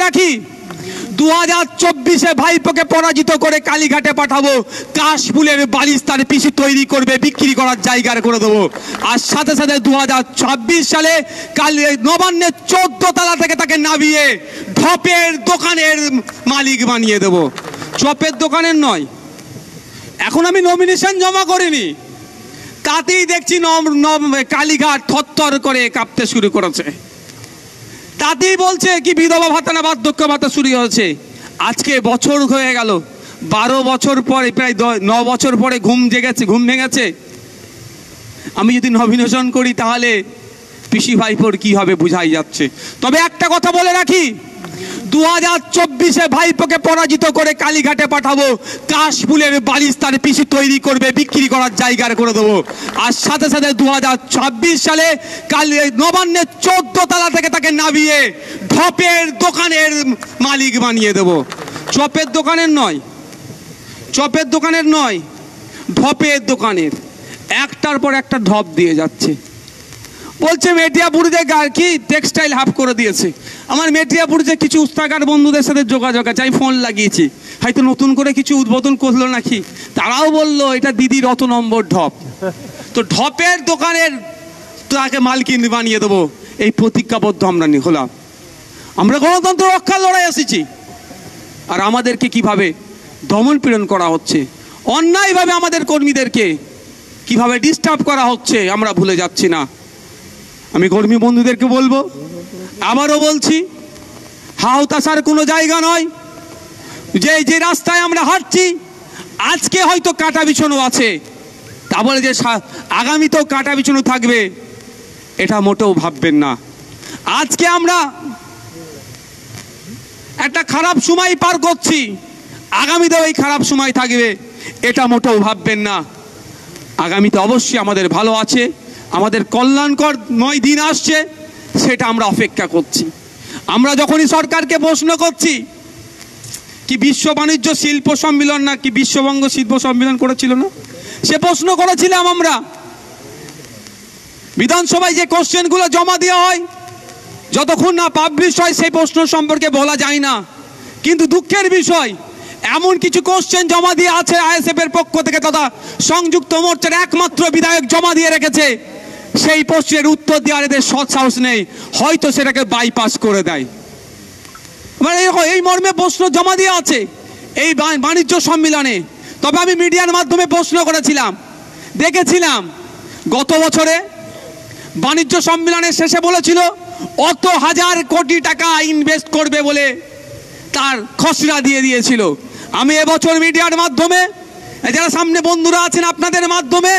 রাখি, 2024-এ ভাইপোকে পরাজিত করে কালীঘাটে পাঠাবো, কাশফুলের বালিশ তার পিসি তৈরি করবে, বিক্রি করার জায়গা করে দেবো। আর সাথে সাথে 2026 সালে নবান্নের 14 তলা থেকে তাকে নামিয়ে ঢপের দোকানের মালিক বানিয়ে দেবো, চপের দোকানের নয়। এখন আমি নমিনেশন জমা করিনি, তাতেই দেখছি কালীঘাট থরথর করে কাঁপতে শুরু করেছে। তাতেই বলছে কি বিধবা ভাতা না বার্ধক্য ভাতা শুরু হয়েছে। আজকে বছর হয়ে গেল, 12 বছর পরে, প্রায় 9 বছর পরে ঘুম ভেঙেছে। আমি যদি নমিনেশন করি তাহলে পিসি ভাইপোর কি হবে বুঝাই যাচ্ছে। তবে একটা কথা বলে রাখি, 2024-এ ভাইপোকে পরাজিত করে কালীঘাটে পাঠাবো, কাশফুলের বালিশ তার পিসি তৈরি করবে, বিক্রি করার জায়গা করে দেবো। আর সাথে সাথে 2026 সালে নবান্নের 14 তলা থেকে তাকে নামিয়ে ঢপের দোকানের মালিক বানিয়ে দেবো, চপের দোকানের নয়, চপের দোকানের নয়, ঢপের দোকানের। একটার পর একটা ঢপ দিয়ে যাচ্ছে। বলছে মেটিয়াপুরিতে কি টেক্সটাইল হাফ করে দিয়েছে। আমার মেটিয়াপুরিতে কিছু উস্তাকার বন্ধুদের সাথে যোগাযোগ আছে, আমি ফোন লাগিয়েছি, হয়তো নতুন করে কিছু উদ্বোধন করলো নাকি। তারাও বললো এটা দিদির অত নম্বর ঢপ। তো ঢপের দোকানের তাকে মালকিন বানিয়ে দেবো, এই প্রতিজ্ঞাবদ্ধ আমরা হলাম। আমরা গণতন্ত্র রক্ষার লড়াই এসেছি, আর আমাদেরকে কিভাবে দমন পীড়ন করা হচ্ছে, অন্যায়ভাবে আমাদের কর্মীদেরকে কিভাবে ডিস্টার্ব করা হচ্ছে আমরা ভুলে যাচ্ছি না। আমি কর্মী বন্ধুদেরকে বলবো, আবারও বলছি, হাওতাশার কোনো জায়গা নয়। যে রাস্তায় আমরা হাঁটছি আজকে হয়তো কাটা বিছানো আছে, তা বলে যে আগামীতেও কাটা বিছানো থাকবে এটা মোটেও ভাববেন না। আজকে আমরা একটা খারাপ সময় পার করছি, আগামীতেও এই খারাপ সময় থাকবে এটা মোটেও ভাববেন না। আগামীতে অবশ্যই আমাদের ভালো আছে, আমাদের কল্যাণকর 9 দিন আসছে, সেটা আমরা অপেক্ষা করছি। আমরা যখনই সরকারকে প্রশ্ন করছি কি বিশ্ব বাণিজ্য শিল্প সম্মেলন না কি বিশ্ববঙ্গ শিল্প সম্মেলন করেছিল না, সে প্রশ্ন করেছিলাম আমরা। বিধানসভায় যে কোশ্চেনগুলো জমা দেওয়া হয় যতক্ষণ না পাবলিশ হয় সেই প্রশ্ন সম্পর্কে বলা যায় না। কিন্তু দুঃখের বিষয়, এমন কিছু কোশ্চেন জমা দিয়ে আছে আইএসএফ এর পক্ষ থেকে তথা সংযুক্ত মোর্চার একমাত্র বিধায়ক জমা দিয়ে রেখেছে, সেই প্রশ্নের উত্তর দেওয়ার এদের সৎ সাহস নেই, হয়তো সেটাকে বাইপাস করে দেয়। মানে এই মর্মে প্রশ্ন জমা দিয়ে আছে এই বাণিজ্য সম্মেলনে। তবে আমি মিডিয়ার মাধ্যমে প্রশ্ন করেছিলাম, দেখেছিলাম গত বছরে বাণিজ্য সম্মেলনের শেষে বলেছিল অত হাজার কোটি টাকা ইনভেস্ট করবে বলে তার খসড়া দিয়ে দিয়েছিল। আমি এবছর মিডিয়ার মাধ্যমে, যারা সামনে বন্ধুরা আছেন আপনাদের মাধ্যমে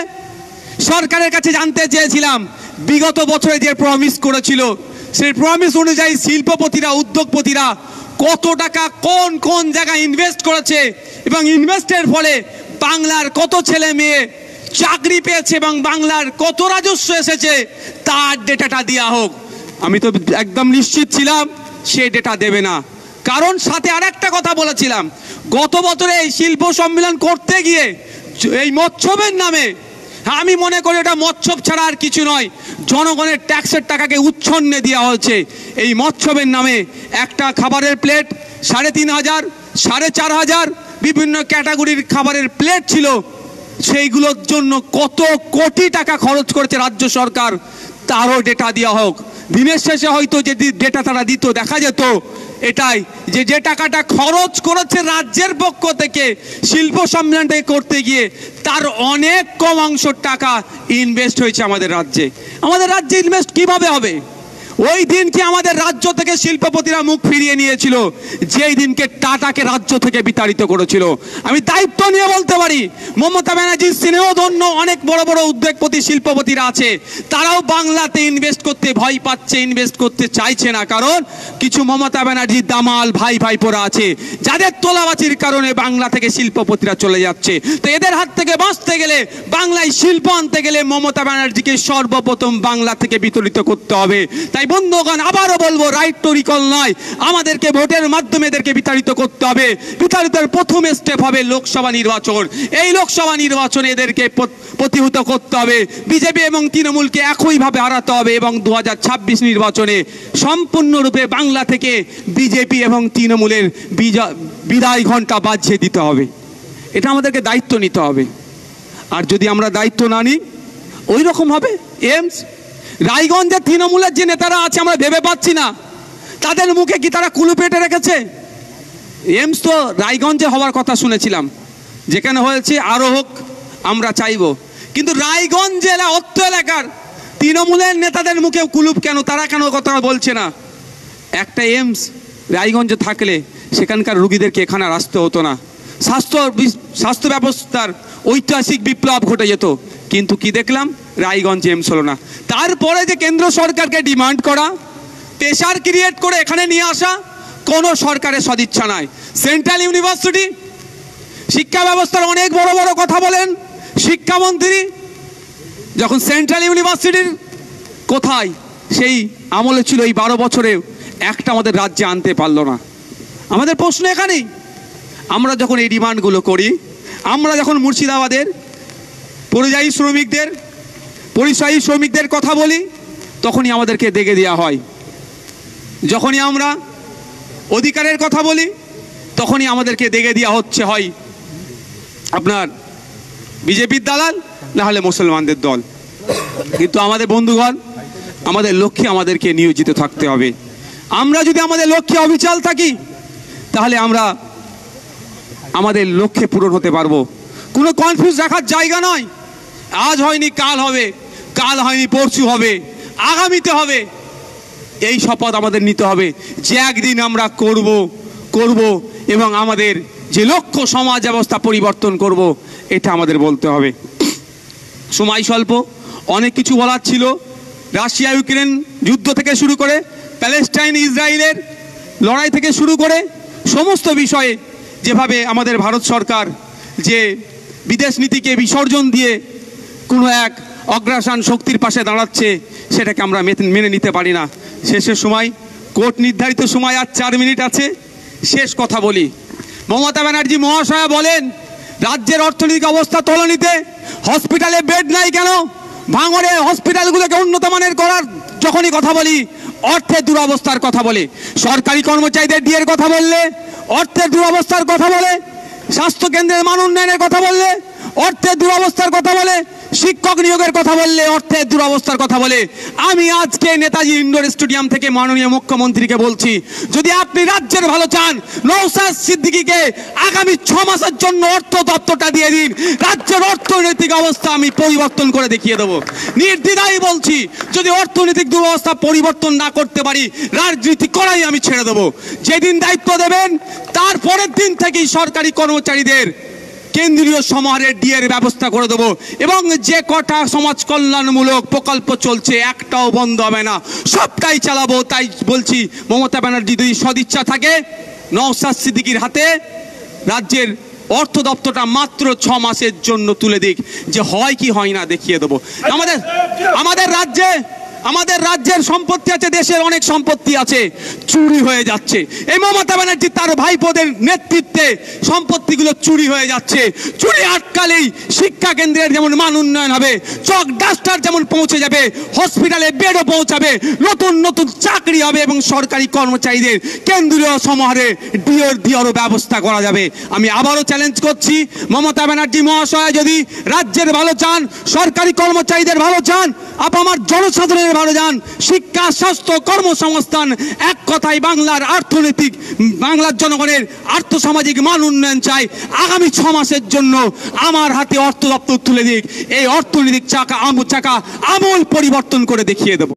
সরকারের কাছে জানতে চেয়েছিলাম বিগত বছরে যে প্রমিস করেছিল সেই প্রমিস অনুযায়ী শিল্পপতিরা, উদ্যোগপতিরা কত টাকা কোন কোন জায়গায় ইনভেস্ট করেছে এবং ইনভেস্টের ফলে বাংলার কত ছেলে মেয়ে চাকরি পেয়েছে এবং বাংলার কত রাজস্ব এসেছে তার ডেটাটা দেওয়া হোক। আমি তো একদম নিশ্চিত ছিলাম সে ডেটা দেবে না, কারণ সাথে আরেকটা কথা বলেছিলাম, গত বছরে এই শিল্প সম্মেলন করতে গিয়ে এই মৎস্যবের নামে, আমি মনে করি ওটা মৎস্যব ছাড়া আর কিছু নয়, জনগণের ট্যাক্সের টাকাকে উচ্ছন্নে দেওয়া হয়েছে। এই মৎস্যবের নামে একটা খাবারের প্লেট 3,500, 4,500 বিভিন্ন ক্যাটাগরির খাবারের প্লেট ছিল, সেইগুলোর জন্য কত কোটি টাকা খরচ করেছে রাজ্য সরকার তারও ডেটা দেওয়া হোক। দিনের শেষে হয়তো যে ডেটা তারা দিত দেখা যেত এটাই যে টাকাটা খরচ করেছে রাজ্যের পক্ষ থেকে শিল্প সম্মেলনটাকে করতে গিয়ে তার অনেক কম অংশ টাকা ইনভেস্ট হয়েছে আমাদের রাজ্যে। আমাদের রাজ্যে ইনভেস্ট কিভাবে হবে? ওই দিনকে আমাদের রাজ্য থেকে শিল্পপতিরা মুখ ফিরিয়ে নিয়েছিল যেই দিনকে টাটাকে রাজ্য থেকে বিতাড়িত করেছিল। আমি দায়িত্ব নিয়ে বলতে পারি মমতা ব্যানার্জির স্নেহধন্য অনেক বড় বড় উদ্যোগপতি শিল্পপতিরা আছে, তারাও বাংলাতে ইনভেস্ট করতে ভয় পাচ্ছে, ইনভেস্ট করতে চাইছে না, কারণ কিছু মমতা ব্যানার্জির দামাল ভাইপোরা আছে যাদের তোলাবাজির কারণে বাংলা থেকে শিল্পপতিরা চলে যাচ্ছে। তো এদের হাত থেকে বাঁচতে গেলে, বাংলায় শিল্প আনতে গেলে মমতা ব্যানার্জিকে সর্বপ্রথম বাংলা থেকে বিতাড়িত করতে হবে। তাই তাই বন্ধুগণ, আবারও বলবো, রাইট টু রিকল নয়, আমাদেরকে ভোটের মাধ্যমে এদেরকে বিতাড়িত করতে হবে। বিতাড়িতের প্রথম স্টেপ হবে লোকসভা নির্বাচন। এই লোকসভা নির্বাচনে এদেরকে প্রতিহত করতে হবে। বিজেপি এবং তৃণমূলকে একইভাবে হারাতে হবে এবং 2026 নির্বাচনে সম্পূর্ণরূপে বাংলা থেকে বিজেপি এবং তৃণমূলের বিদায় ঘণ্টা বাজিয়ে দিতে হবে। এটা আমাদেরকে দায়িত্ব নিতে হবে। আর যদি আমরা দায়িত্ব না নিই, ওই রকম হবে। এমস রায়গঞ্জের তৃণমূলের যে নেতারা আছে, আমরা ভেবে পাচ্ছি না তাদের মুখে কি তারা কুলু পেটে রেখেছে। এমস তো রায়গঞ্জে হওয়ার কথা শুনেছিলাম, যেখানে হয়েছে আরও হোক, আমরা চাইব। কিন্তু রায়গঞ্জ জেলা অর্থ এলাকার তৃণমূলের নেতাদের মুখে কুলুপ কেন? তারা কেন কথা বলছে না? একটা এমস রায়গঞ্জে থাকলে সেখানকার রুগীদেরকে এখানে আর আসতে হতো না। স্বাস্থ্য ব্যবস্থার ঐতিহাসিক বিপ্লব ঘটে যেত। কিন্তু কি দেখলাম? রায়গঞ্জ এমস হলো না। তারপরে যে কেন্দ্র সরকারকে ডিমান্ড করা, প্রেশার ক্রিয়েট করে এখানে নিয়ে আসা, কোনো সরকারের সদিচ্ছা নাই। সেন্ট্রাল ইউনিভার্সিটি শিক্ষা ব্যবস্থার অনেক বড় বড় কথা বলেন শিক্ষামন্ত্রী, যখন সেন্ট্রাল ইউনিভার্সিটির কোথায় সেই আমলে ছিল, এই 12 বছরে একটা আমাদের রাজ্যে আনতে পারলো না। আমাদের প্রশ্ন এখানেই, আমরা যখন এই ডিমান্ডগুলো করি, আমরা যখন মুর্শিদাবাদের পরিযায়ী শ্রমিকদের কথা বলি, তখনই আমাদেরকে দেখে দেওয়া হয়। যখনই আমরা অধিকারের কথা বলি, তখনই আমাদেরকে দেখে দেওয়া হয় আপনার বিজেপির দালাল, না হলে মুসলমানদের দল। কিন্তু আমাদের বন্ধুগণ, আমাদের লক্ষ্যে আমাদেরকে নিয়োজিত থাকতে হবে। আমরা যদি আমাদের লক্ষ্যে অবিচল থাকি, তাহলে আমরা আমাদের লক্ষ্যে পূরণ হতে পারবো। কোনো কনফিউজ রাখার জায়গা নয়। আজ হয়নি কাল হবে, কাল হয়নি পরশু হবে, আগামীতে হবে। এই শপথ আমাদের নিতে হবে যে একদিন আমরা করব এবং আমাদের যে লক্ষ্য সমাজ ব্যবস্থা পরিবর্তন করব, এটা আমাদের বলতে হবে। সময় স্বল্প, অনেক কিছু বলার ছিল। রাশিয়া ইউক্রেন যুদ্ধ থেকে শুরু করে, প্যালেস্টাইন ইসরায়েলের লড়াই থেকে শুরু করে সমস্ত বিষয়ে যেভাবে আমাদের ভারত সরকার যে বিদেশ নীতিকে বিসর্জন দিয়ে কোনো এক অগ্রাসন শক্তির পাশে দাঁড়াচ্ছে, সেটাকে আমরা মেনে নিতে পারি না। শেষের সময়, কোর্ট নির্ধারিত সময় আর 4 মিনিট আছে, শেষ কথা বলি। মমতা ব্যানার্জি মহাশয়া বলেন রাজ্যের অর্থনৈতিক অবস্থা তলানিতে, হসপিটালে বেড নাই কেন? ভাঙড়ে হসপিটালগুলোকে উন্নত মানের করার যখনই কথা বলি, অর্থের দুরবস্থার কথা বলে। সরকারি কর্মচারীদের ডিএর কথা বললে অর্থের দুরবস্থার কথা বলে। স্বাস্থ্য কেন্দ্রের মান উন্নয়নের কথা বললে অর্থের দুরবস্থার কথা বলে। শিক্ষক নিয়োগের কথা বললে অর্থের দুরবস্থার কথা বলে। আমি আজকে নেতাজি ইন্ডোর স্টেডিয়াম থেকে মাননীয় মুখ্যমন্ত্রীকে বলছি, যদি আপনি রাজ্যের ভালো চান, নওশাদ সিদ্দিকীকে আগামী 6 মাসের জন্য অর্থ দপ্তরটা দিয়ে দিন। রাজ্যের অর্থনৈতিক অবস্থা আমি পরিবর্তন করে দেখিয়ে দেবো। নির্দ্বিধায় বলছি, যদি অর্থনৈতিক দুরবস্থা পরিবর্তন না করতে পারি, রাজনীতি করাই আমি ছেড়ে দেবো। যেদিন দায়িত্ব দেবেন, তারপরের দিন থেকেই সরকারি কর্মচারীদের কেন্দ্রীয় সমাহারের ডিএর ব্যবস্থা করে দেবো এবং যে কটা সমাজ কল্যাণমূলক প্রকল্প চলছে একটাও বন্ধ হবে না, সবটাই চালাবো। তাই বলছি, মমতা ব্যানার্জি যদি সদিচ্ছা থাকে, নওশাদ সিদ্দিকীর হাতে রাজ্যের অর্থ দপ্তরটা মাত্র 6 মাসের জন্য তুলে দিক। যে হয় কি হয় না দেখিয়ে দেবো। আমাদের রাজ্যের সম্পত্তি আছে, দেশের অনেক সম্পত্তি আছে, চুরি হয়ে যাচ্ছে। এই মমতা ব্যানার্জি তার ভাইপোদের নেতৃত্বে সম্পত্তিগুলো চুরি হয়ে যাচ্ছে। চুরি আটকালেই শিক্ষা কেন্দ্রের যেমন মান উন্নয়ন হবে, চক ডাস্টার যেমন পৌঁছে যাবে, হসপিটালে বেডও পৌঁছাবে, নতুন নতুন চাকরি হবে এবং সরকারি কর্মচারীদের কেন্দ্রীয় সমাহারে ডিওর ব্যবস্থা করা যাবে। আমি আবারও চ্যালেঞ্জ করছি, মমতা ব্যানার্জি মহাশয় যদি রাজ্যের ভালো চান, সরকারি কর্মচারীদের ভালো চান, আমার জনসাধারণের ভালো চান, শিক্ষা, স্বাস্থ্য, কর্মসংস্থান, এক কথায় বাংলার জনগণের আর্থসামাজিক মান উন্নয়ন চাই, আগামী 6 মাসের জন্য আমার হাতে অর্থ দপ্তর তুলে দিক। এই অর্থনৈতিক চাকা আমূল পরিবর্তন করে দেখিয়ে দেব।